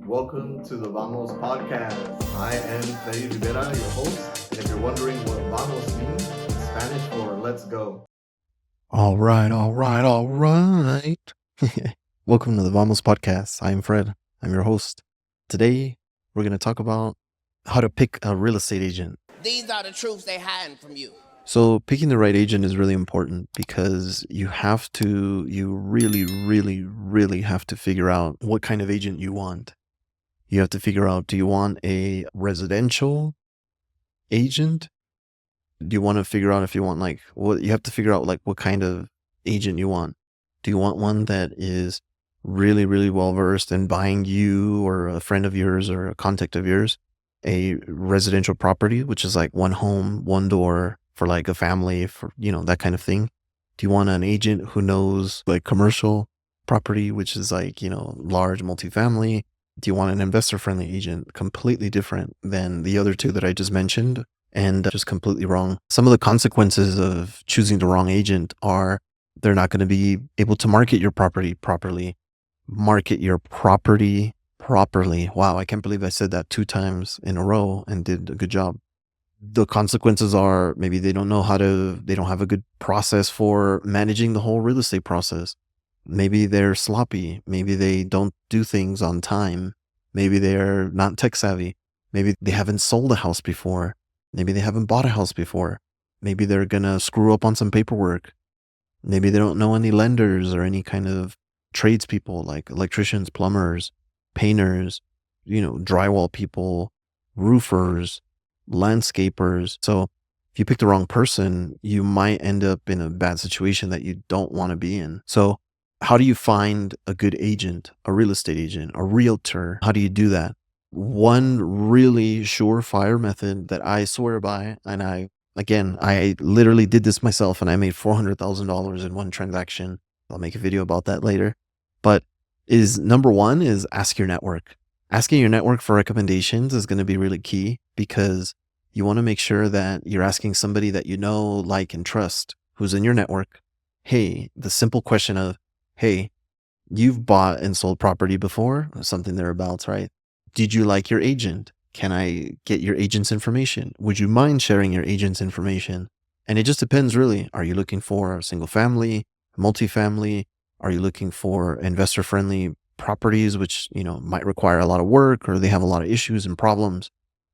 Welcome to the Vamos podcast. I am Freddy Rivera, your host. And if you're wondering what Vamos means, it's Spanish for let's go. All right. Welcome to the Vamos podcast. I'm Fred. I'm your host. Today, we're going to talk about how to pick a real estate agent. These are the truths they hiding from you. So picking the right agent is really important because you really have to figure out what kind of agent you want. You have to figure out, do you want a residential agent? Do you want to figure out if you want you have to figure out what kind of agent you want. Do you want one that is really well versed in buying you or a friend of yours or a contact of yours a residential property, which is like one home, one door for like a family, for that kind of thing? Do you want an agent who knows like commercial property, which is like large multifamily? Do you want an investor friendly agent? Completely different than the other two that I just mentioned, and just completely wrong. Some of the consequences of choosing the wrong agent are they're not going to be able to market your property properly. Market your property properly. Wow, I can't believe I said that 2 times in a row and did a good job. The consequences are maybe they don't have a good process for managing the whole real estate process. Maybe they're sloppy. Maybe they don't do things on time. Maybe they're not tech savvy. Maybe they haven't sold a house before. Maybe they haven't bought a house before. Maybe they're going to screw up on some paperwork. Maybe they don't know any lenders or any kind of tradespeople like electricians, plumbers, painters, drywall people, roofers, landscapers. So if you pick the wrong person, you might end up in a bad situation that you don't want to be in. So how do you find a good agent, a real estate agent, a realtor? How do you do that? One really surefire method that I swear by, and I literally did this myself and I made $400,000 in one transaction. I'll make a video about that later. But number one is ask your network. Asking your network for recommendations is going to be really key because you want to make sure that you're asking somebody that you know, like, and trust who's in your network. Hey, the simple question of, hey, you've bought and sold property before, something thereabouts, right? Did you like your agent? Can I get your agent's information? Would you mind sharing your agent's information? And it just depends, really. Are you looking for a single family, multifamily? Are you looking for investor friendly properties, which, might require a lot of work or they have a lot of issues and problems?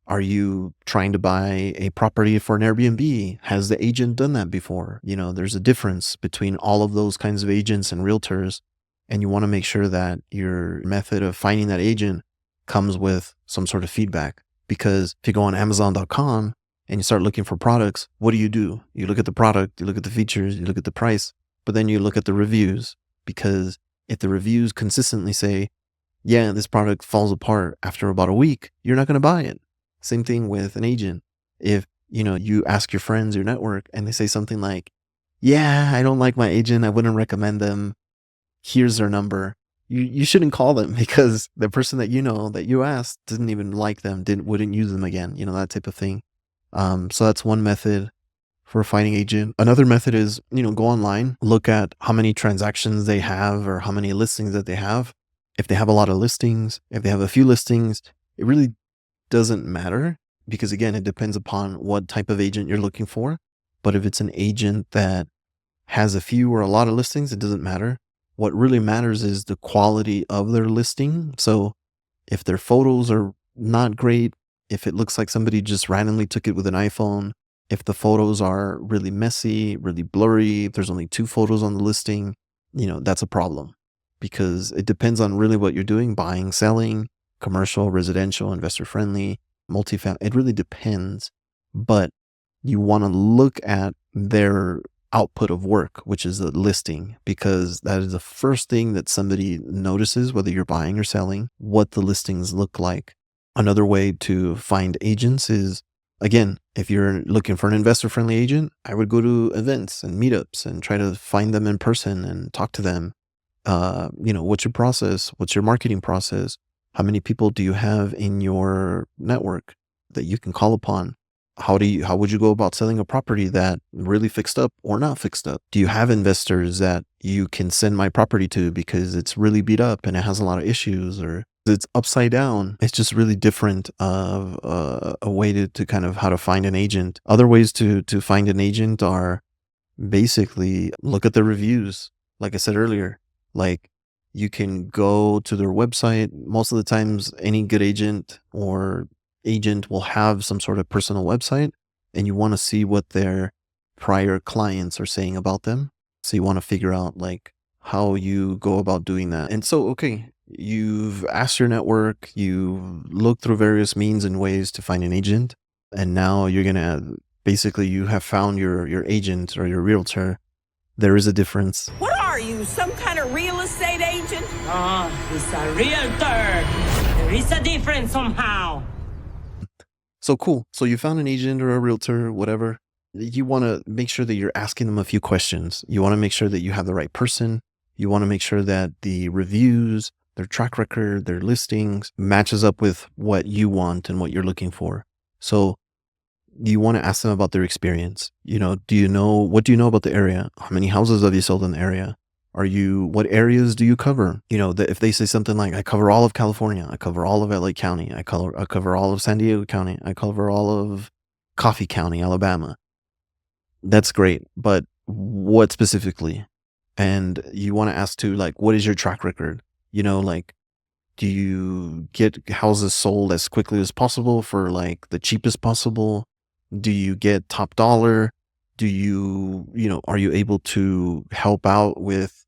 Are you trying to buy a property for an Airbnb? Has the agent done that before? There's a difference between all of those kinds of agents and realtors. And you want to make sure that your method of finding that agent comes with some sort of feedback. Because if you go on Amazon.com and you start looking for products, what do? You look at the product, you look at the features, you look at the price, but then you look at the reviews. Because if the reviews consistently say, yeah, this product falls apart after about a week, you're not going to buy it. Same thing with an agent. If, you ask your friends, your network, and they say something like, yeah, I don't like my agent, I wouldn't recommend them, here's their number. You shouldn't call them because the person that that you asked didn't even like them, wouldn't use them again, that type of thing. So that's one method for finding agent. Another method is, go online, look at how many transactions they have or how many listings that they have. If they have a lot of listings, if they have a few listings, it really doesn't matter because, again, it depends upon what type of agent you're looking for. But if it's an agent that has a few or a lot of listings, it doesn't matter. What really matters is the quality of their listing. So if their photos are not great, if it looks like somebody just randomly took it with an iPhone, if the photos are really messy, really blurry, if there's only 2 photos on the listing, that's a problem because it depends on really what you're doing, buying, selling, commercial, residential, investor friendly, multifamily. It really depends, but you want to look at their output of work, which is the listing, because that is the first thing that somebody notices, whether you're buying or selling, what the listings look like. Another way to find agents is, again, if you're looking for an investor friendly agent, I would go to events and meetups and try to find them in person and talk to them. What's your process? What's your marketing process? How many people do you have in your network that you can call upon? How would you go about selling a property that really fixed up or not fixed up? Do you have investors that you can send my property to because it's really beat up and it has a lot of issues? Or It's upside down. It's just really different of a way to kind of how to find an agent. Other ways to find an agent are basically look at the reviews. Like I said earlier, like you can go to their website. Most of the times, any good agent or agent will have some sort of personal website, and you want to see what their prior clients are saying about them. So you want to figure out like how you go about doing that. And so, okay, you've asked your network, you looked through various means and ways to find an agent, and now you're gonna basically you have found your agent or your realtor. There is a difference. What are you, some kind of real estate agent? Oh, he's a realtor. There is a difference somehow. So cool. So you found an agent or a realtor, whatever. You want to make sure that you're asking them a few questions. You want to make sure that you have the right person. You want to make sure that the reviews, their track record, their listings matches up with what you want and what you're looking for. So you want to ask them about their experience. What do you know about the area? How many houses have you sold in the area? What areas do you cover? If they say something like, I cover all of California, I cover all of LA County, I cover all of San Diego County, I cover all of Coffee County, Alabama. That's great. But what specifically? And you want to ask too, like, what is your track record? Like, do you get houses sold as quickly as possible for like the cheapest possible? Do you get top dollar? Are you able to help out with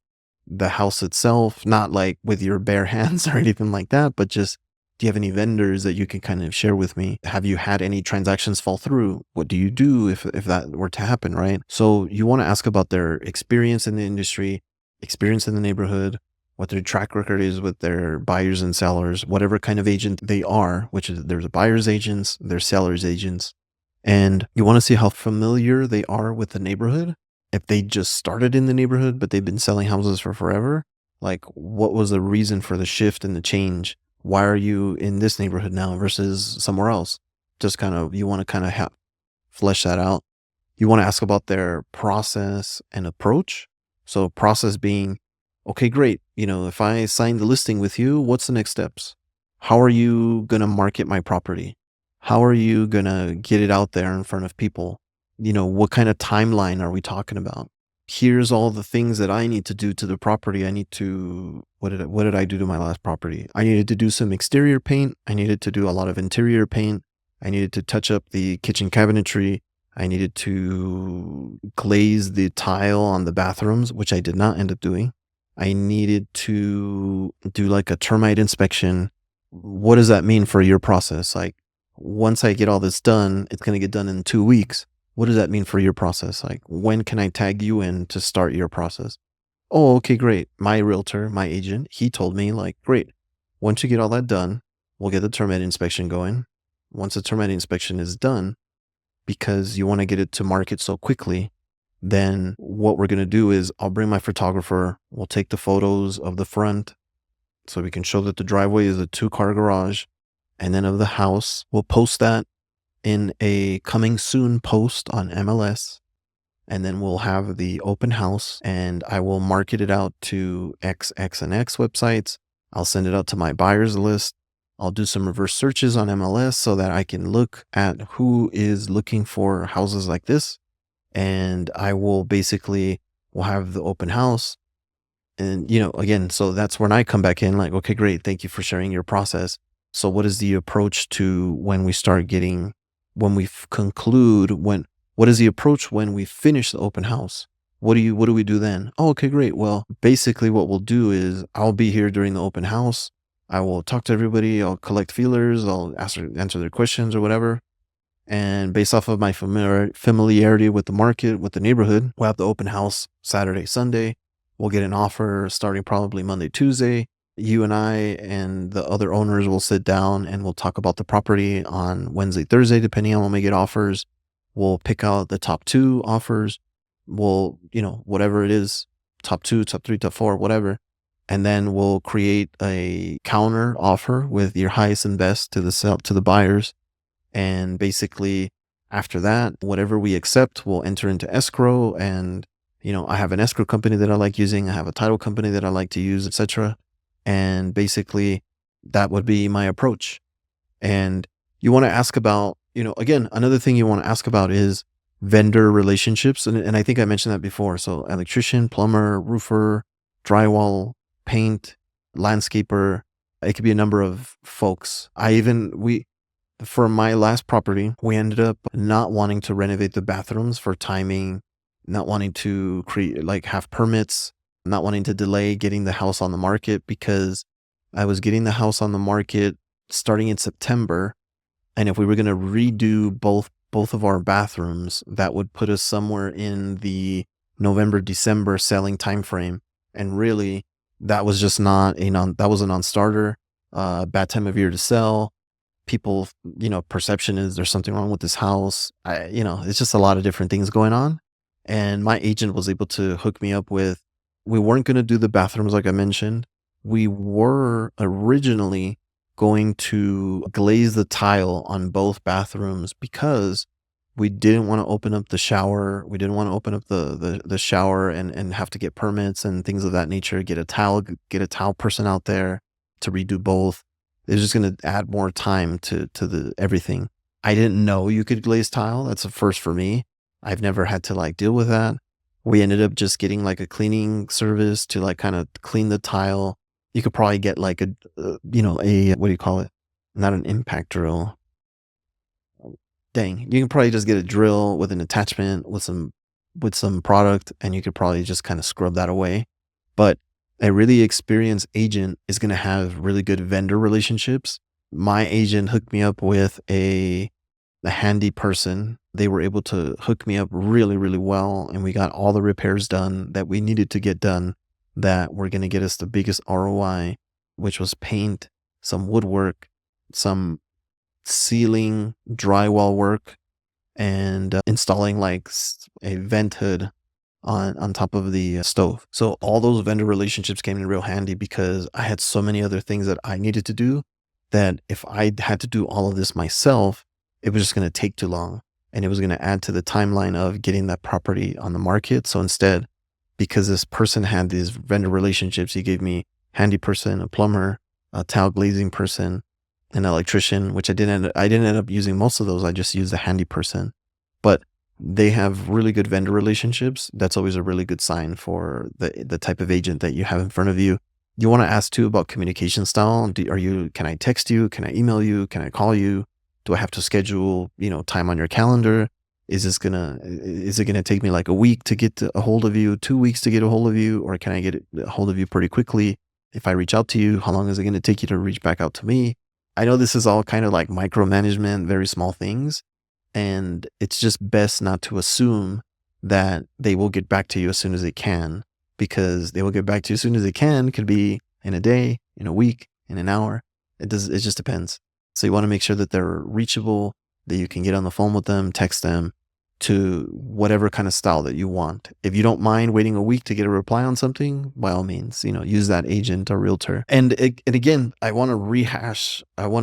the house itself? Not like with your bare hands or anything like that, but just, do you have any vendors that you can kind of share with me? Have you had any transactions fall through? What do you do if that were to happen, right? So you want to ask about their experience in the industry, experience in the neighborhood, what their track record is with their buyers and sellers, whatever kind of agent they are, which is there's a buyer's agents, there's seller's agents. And you want to see how familiar they are with the neighborhood. If they just started in the neighborhood, but they've been selling houses for forever, like what was the reason for the shift and the change? Why are you in this neighborhood now versus somewhere else? Just you want to kind of flesh that out. You want to ask about their process and approach. So process being, okay, great. If I sign the listing with you, what's the next steps? How are you going to market my property? How are you going to get it out there in front of people? What kind of timeline are we talking about? Here's all the things that I need to do to the property. What did I do to my last property? I needed to do some exterior paint. I needed to do a lot of interior paint. I needed to touch up the kitchen cabinetry. I needed to glaze the tile on the bathrooms, which I did not end up doing. I needed to do like a termite inspection. What does that mean for your process? Like, once I get all this done, it's going to get done in 2 weeks. What does that mean for your process? Like, when can I tag you in to start your process? Oh, okay, great. My realtor, my agent, he told me, like, great. Once you get all that done, we'll get the termite inspection going. Once the termite inspection is done, because you want to get it to market so quickly, then what we're going to do is I'll bring my photographer. We'll take the photos of the front so we can show that the driveway is a 2-car garage, and then of the house. We'll post that in a coming soon post on MLS, and then we'll have the open house, and I will market it out to X and X websites. I'll send it out to my buyers list. I'll do some reverse searches on MLS so that I can look at who is looking for houses like this. And I will we'll have the open house. And, again, so that's when I come back in like, okay, great. Thank you for sharing your process. So what is the approach to when we start getting, when we conclude, what is the approach when we finish the open house? What do we do then? Oh, okay, great. Well, basically what we'll do is I'll be here during the open house. I will talk to everybody. I'll collect feelers. I'll answer their questions or whatever. And based off of my familiarity with the market, with the neighborhood, we'll have the open house Saturday, Sunday. We'll get an offer starting probably Monday, Tuesday. You and I and the other owners will sit down and we'll talk about the property on Wednesday, Thursday, depending on when we get offers. We'll pick out the top 2 offers. We'll, whatever it is, top 2, top 3, top 4, whatever. And then we'll create a counter offer with your highest and best to the buyers. And basically after that, whatever we accept, we'll enter into escrow. And, I have an escrow company that I like using. I have a title company that I like to use, etc. And basically that would be my approach. And you want to ask about, again, another thing you want to ask about is vendor relationships. And I think I mentioned that before. So electrician, plumber, roofer, drywall, paint, landscaper. It could be a number of folks. For my last property, we ended up not wanting to renovate the bathrooms for timing, not wanting to have permits, not wanting to delay getting the house on the market, because I was getting the house on the market starting in September. And if we were going to redo both of our bathrooms, that would put us somewhere in the November, December selling timeframe. And really, that was just that was a non-starter, bad time of year to sell. People, perception is there's something wrong with this house. It's just a lot of different things going on. And my agent was able to hook me up with, we weren't going to do the bathrooms like I mentioned. We were originally going to glaze the tile on both bathrooms because we didn't want to open up the shower. We didn't want to open up the shower and have to get permits and things of that nature, get a tile person out there to redo both. It's just going to add more time to everything. I didn't know you could glaze tile. That's a first for me. I've never had to deal with that. We ended up just getting a cleaning service to kind of clean the tile. You could probably get what do you call it? Not an impact drill. Dang, you can probably just get a drill with an attachment with some product, and you could probably just kind of scrub that away. But a really experienced agent is going to have really good vendor relationships. My agent hooked me up with a handy person. They were able to hook me up really, really well, and we got all the repairs done that we needed to get done that were going to get us the biggest ROI, which was paint, some woodwork, some ceiling drywall work, and installing a vent hood on top of the stove. So all those vendor relationships came in real handy because I had so many other things that I needed to do that if I had to do all of this myself, it was just going to take too long, and it was going to add to the timeline of getting that property on the market. So instead, because this person had these vendor relationships, he gave me handy person, a plumber, a tile glazing person, an electrician, which I didn't end up using most of those. I just used the handy person. But they have really good vendor relationships. That's always a really good sign for the type of agent that you have in front of you. You want to ask too about communication style. Can I text you? Can I email you? Can I call you? Do I have to schedule, time on your calendar? Is it gonna take me a week to get a hold of you, 2 weeks to get a hold of you, or can I get a hold of you pretty quickly? If I reach out to you, how long is it gonna take you to reach back out to me? I know this is all kind of micromanagement, very small things, and it's just best not to assume that they will get back to you as soon as they can, because they will get back to you as soon as they can. Could be in a day, in a week, in an hour. It just depends. So you want to make sure that they're reachable, that you can get on the phone with them, text them, to whatever kind of style that you want. If you don't mind waiting a week to get a reply on something, by all means, use that agent or realtor. And again, I want to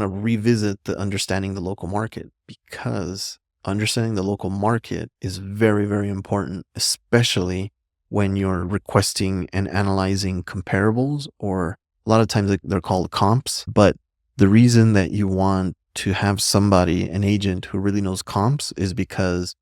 revisit the understanding the local market, because understanding the local market is very, very important, especially when you're requesting and analyzing comparables, or a lot of times they're called comps. But the reason that you want to have an agent who really knows comps, is because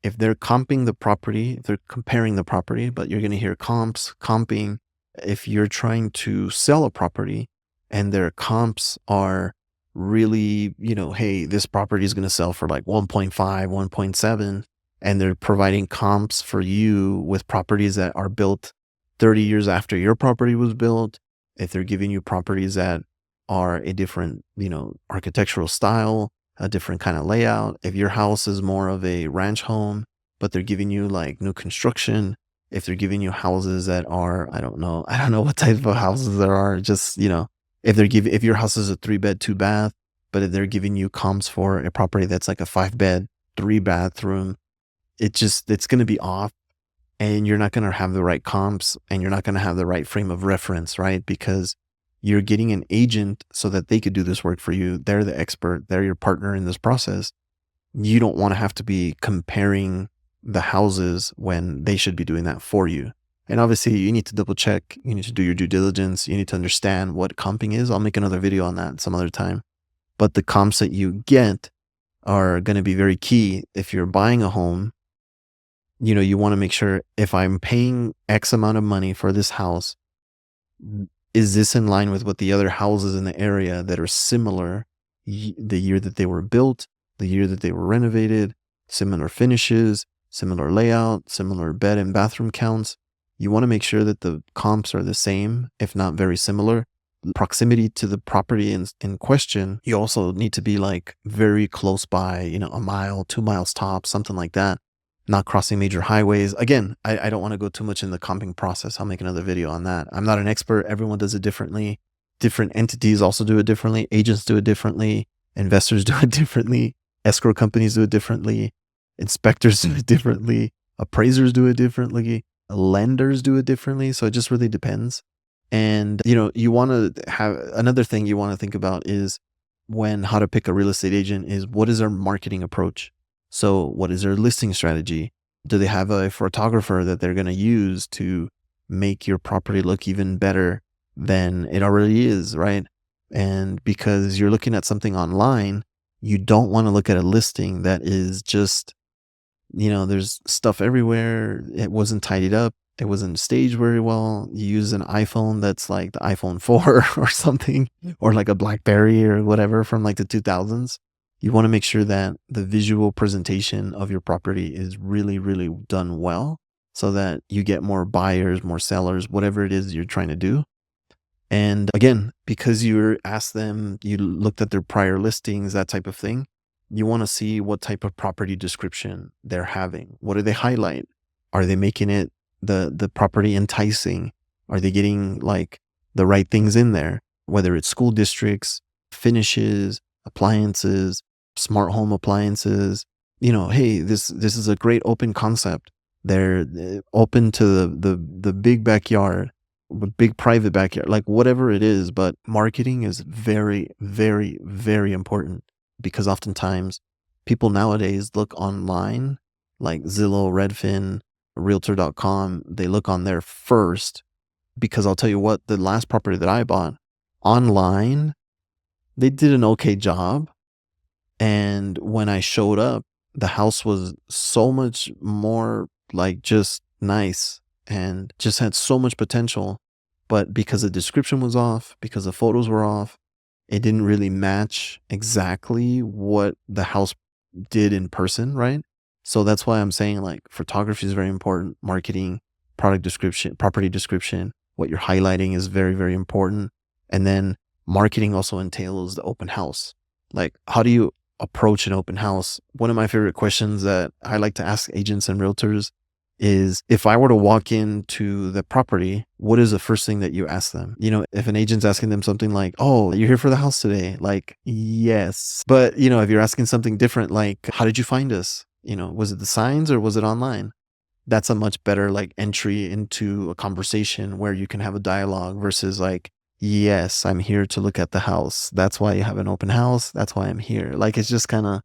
if they're comping the property, if they're comparing the property, but you're going to hear comps, comping. If you're trying to sell a property and their comps are really, hey, this property is going to sell for 1.5, 1.7, and they're providing comps for you with properties that are built 30 years after your property was built, if they're giving you properties that are a different, architectural style, a different kind of layout. If your house is more of a ranch home, but they're giving you new construction, if they're giving you houses that are, I don't know what type of houses there are. Just, if your house is a 3-bed, 2-bath, but if they're giving you comps for a property that's a 5-bed, 3-bathroom, it's going to be off, and you're not going to have the right comps, and you're not going to have the right frame of reference, right? Because you're getting an agent so that they could do this work for you. They're the expert. They're your partner in this process. You don't want to have to be comparing the houses when they should be doing that for you. And obviously you need to double check, you need to do your due diligence, you need to understand what comping is. I'll make another video on that some other time. But the comps that you get are going to be very key. If you're buying a home, you want to make sure, if I'm paying X amount of money for this house, is this in line with what the other houses in the area that are similar, the year that they were built, the year that they were renovated, similar finishes, similar layout, similar bed and bathroom counts? You want to make sure that the comps are the same, if not very similar. Proximity to the property in question, you also need to be like very close by, a mile, 2 miles tops, something like that. Not crossing major highways. Again, I don't want to go too much in the comping process. I'll make another video on that. I'm not an expert. Everyone does it differently. Different entities also do it differently. Agents do it differently. Investors do it differently. Escrow companies do it differently. Inspectors do it differently. Appraisers do it differently. Lenders do it differently. So it just really depends. And, you want to have another thing you want to think about is how to pick a real estate agent is, what is their marketing approach? So what is their listing strategy? Do they have a photographer that they're going to use to make your property look even better than it already is, right? And because you're looking at something online, you don't want to look at a listing that is just, there's stuff everywhere. It wasn't tidied up. It wasn't staged very well. You use an iPhone that's like the iPhone 4 or something, or like a BlackBerry or whatever from like the 2000s. You want to make sure that the visual presentation of your property is really, really done well, so that you get more buyers, more sellers, whatever it is you're trying to do. And again, because you asked them, you looked at their prior listings, that type of thing, you want to see what type of property description they're having. What do they highlight? Are they making it the property enticing? Are they getting like the right things in there? Whether it's school districts, finishes, appliances, smart home appliances, hey, this is a great open concept. They're open to the big backyard, big private backyard, like whatever it is. But marketing is very, very, very important, because oftentimes people nowadays look online, like Zillow, Redfin, Realtor.com. They look on there first, because I'll tell you what, the last property that I bought online, they did an okay job. And when I showed up, the house was so much more like just nice and just had so much potential. But because the description was off, because the photos were off, it didn't really match exactly what the house did in person, right? So that's why I'm saying, like, photography is very important. Marketing, product description, property description, what you're highlighting is very, very important. And then marketing also entails the open house. Like, how do you approach an open house? One of my favorite questions that I like to ask agents and realtors is, if I were to walk into the property, what is the first thing that you ask them? If an agent's asking them something like, oh, you're here for the house today? Like, yes. But, if you're asking something different, like, how did you find us? Was it the signs or was it online? That's a much better like entry into a conversation where you can have a dialogue versus like, yes, I'm here to look at the house. That's why you have an open house. That's why I'm here. Like, it's just kind of,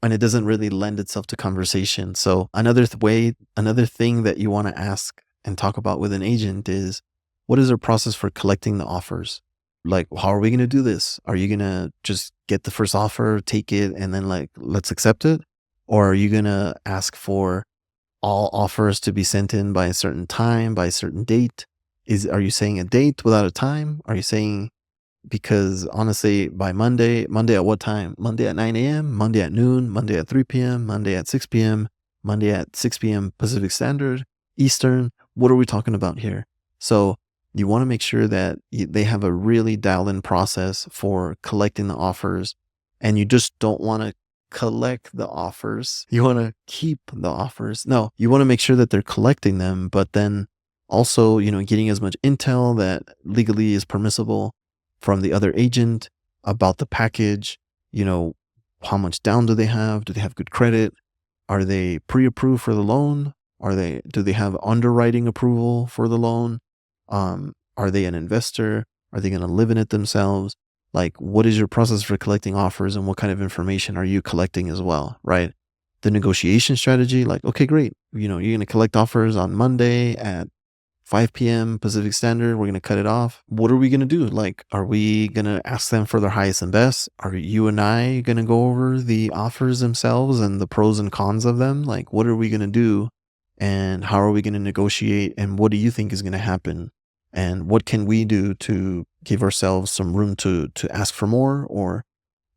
and it doesn't really lend itself to conversation. So another thing that you want to ask and talk about with an agent is, what is their process for collecting the offers? Like, how are we going to do this? Are you going to just get the first offer, take it, and then like, let's accept it? Or are you going to ask for all offers to be sent in by a certain time, by a certain date? Are you saying a date without a time? Are you saying, because honestly, by Monday at what time? Monday at 9 a.m., Monday at noon, Monday at 3 p.m., Monday at 6 p.m., Monday at 6 p.m. Pacific Standard, Eastern? What are we talking about here? So you want to make sure that they have a really dialed in process for collecting the offers, and you just don't want to collect the offers. You want to keep the offers. No, you want to make sure that they're collecting them, but then also, getting as much intel that legally is permissible from the other agent about the package. How much down do they have? Do they have good credit? Are they pre-approved for the loan? Do they have underwriting approval for the loan? Are they an investor? Are they going to live in it themselves? Like, what is your process for collecting offers, and what kind of information are you collecting as well, right? The negotiation strategy, like, okay, great. You're going to collect offers on Monday at 5 p.m. Pacific Standard, we're going to cut it off. What are we going to do? Like, are we going to ask them for their highest and best? Are you and I going to go over the offers themselves and the pros and cons of them? Like, what are we going to do? And how are we going to negotiate? And what do you think is going to happen? And what can we do to give ourselves some room to ask for more, or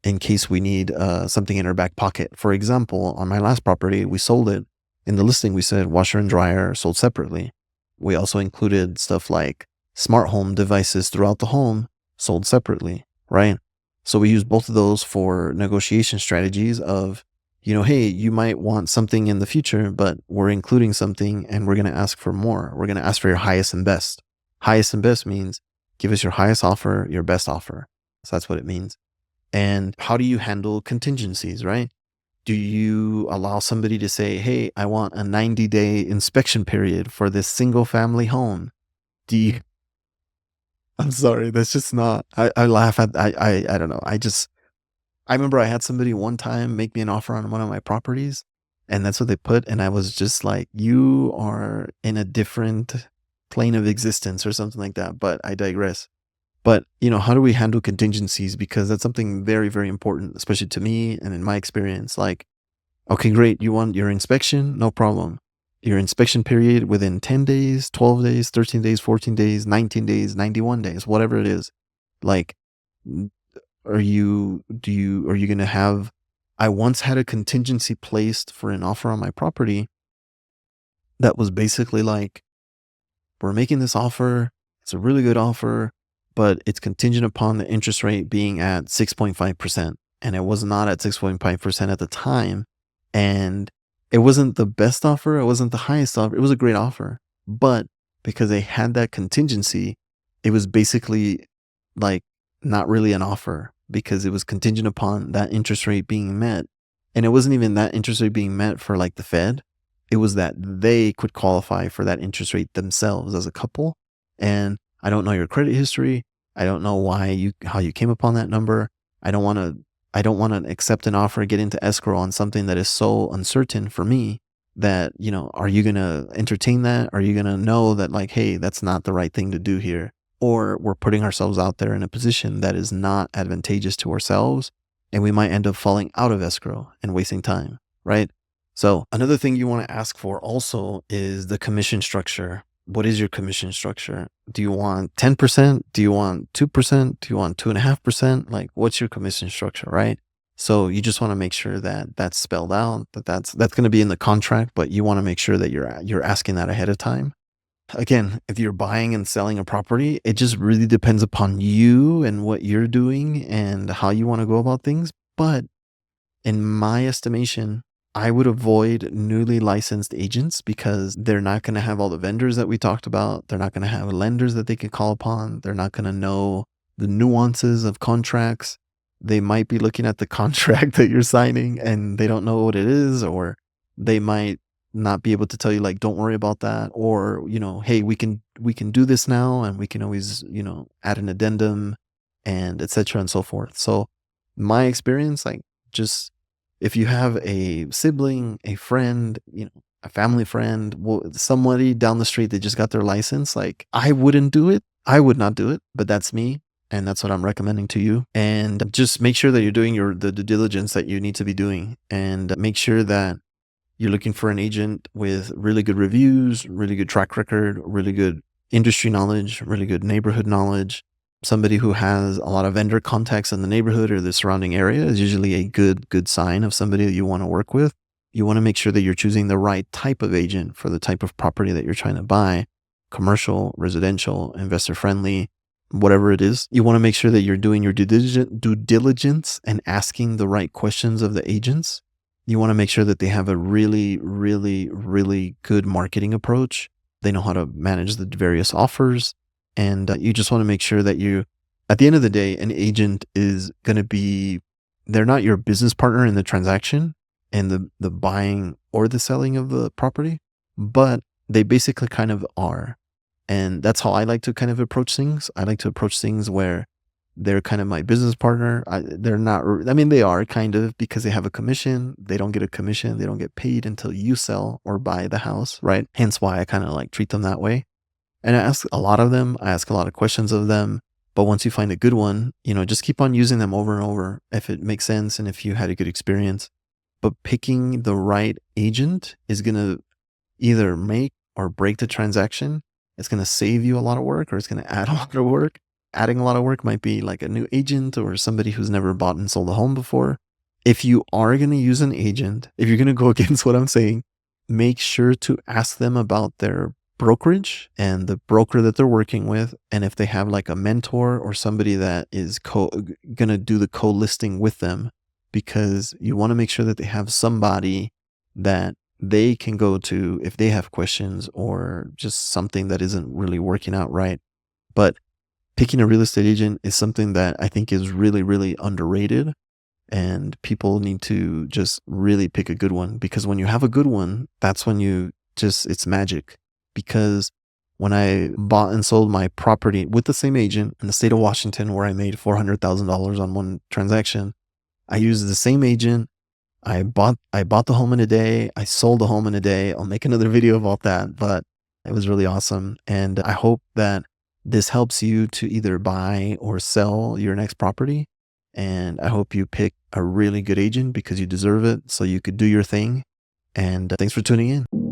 in case we need something in our back pocket? For example, on my last property, we sold it. In the listing, we said washer and dryer sold separately. We also included stuff like smart home devices throughout the home sold separately, right? So we use both of those for negotiation strategies of, hey, you might want something in the future, but we're including something and we're going to ask for more. We're going to ask for your highest and best. Highest and best means give us your highest offer, your best offer. So that's what it means. And how do you handle contingencies, right? Do you allow somebody to say, hey, I want a 90-day inspection period for this single family home? I'm sorry, that's just not, I laugh at, I don't know. I remember I had somebody one time make me an offer on one of my properties, and that's what they put. And I was just like, you are in a different plane of existence or something like that. But I digress. But, how do we handle contingencies? Because that's something very, very important, especially to me and in my experience. Like, okay, great. You want your inspection? No problem. Your inspection period within 10 days, 12 days, 13 days, 14 days, 19 days, 91 days, whatever it is. Like, are you going to have, I once had a contingency placed for an offer on my property that was basically like, we're making this offer. It's a really good offer, but it's contingent upon the interest rate being at 6.5%. And it was not at 6.5% at the time. And it wasn't the best offer. It wasn't the highest offer. It was a great offer. But because they had that contingency, it was basically like not really an offer because it was contingent upon that interest rate being met. And it wasn't even that interest rate being met for like the Fed. It was that they could qualify for that interest rate themselves as a couple. And I don't know your credit history. I don't know how you came upon that number. I don't want to accept an offer, get into escrow on something that is so uncertain for me that, are you going to entertain that? Are you going to know that like, hey, that's not the right thing to do here? Or we're putting ourselves out there in a position that is not advantageous to ourselves, and we might end up falling out of escrow and wasting time, right? So another thing you want to ask for also is the commission structure. What is your commission structure? Do you want 10%? Do you want 2%? Do you want 2.5%? Like, what's your commission structure, right? So you just want to make sure that that's spelled out, that's going to be in the contract, but you want to make sure that you're asking that ahead of time. Again, if you're buying and selling a property, it just really depends upon you and what you're doing and how you want to go about things. But in my estimation, I would avoid newly licensed agents because they're not going to have all the vendors that we talked about. They're not going to have lenders that they can call upon. They're not going to know the nuances of contracts. They might be looking at the contract that you're signing and they don't know what it is, or they might not be able to tell you like, don't worry about that. Or, hey, we can do this now and we can always, add an addendum and et cetera and so forth. So my experience, like, just if you have a sibling, a friend, a family friend, somebody down the street that just got their license, like, I wouldn't do it. I would not do it, but that's me. And that's what I'm recommending to you. And just make sure that you're doing the due diligence that you need to be doing, and make sure that you're looking for an agent with really good reviews, really good track record, really good industry knowledge, really good neighborhood knowledge. Somebody who has a lot of vendor contacts in the neighborhood or the surrounding area is usually a good sign of somebody that you want to work with. You want to make sure that you're choosing the right type of agent for the type of property that you're trying to buy: commercial, residential, investor friendly, whatever it is. You want to make sure that you're doing your due diligence and asking the right questions of the agents. You want to make sure that they have a really, really, really good marketing approach. They know how to manage the various offers. And you just want to make sure that at the end of the day, an agent is going to be, they're not your business partner in the transaction and the buying or the selling of the property, but they basically kind of are. And that's how I like to kind of approach things. I like to approach things where they're kind of my business partner. They're not, they are kind of, because they have a commission. They don't get a commission. They don't get paid until you sell or buy the house, right? Hence why I kind of like treat them that way. And I ask a lot of them. I ask a lot of questions of them. But once you find a good one, just keep on using them over and over if it makes sense and if you had a good experience. But picking the right agent is going to either make or break the transaction. It's going to save you a lot of work or it's going to add a lot of work. Adding a lot of work might be like a new agent or somebody who's never bought and sold a home before. If you are going to use an agent, if you're going to go against what I'm saying, make sure to ask them about their brokerage and the broker that they're working with. And if they have like a mentor or somebody that is going to do the co-listing with them, because you want to make sure that they have somebody that they can go to if they have questions or just something that isn't really working out right. But picking a real estate agent is something that I think is really, really underrated. And people need to just really pick a good one, because when you have a good one, that's when it's magic. Because when I bought and sold my property with the same agent in the state of Washington, where I made $400,000 on one transaction, I used the same agent. I bought the home in a day. I sold the home in a day. I'll make another video about that, but it was really awesome. And I hope that this helps you to either buy or sell your next property. And I hope you pick a really good agent because you deserve it so you could do your thing. And thanks for tuning in.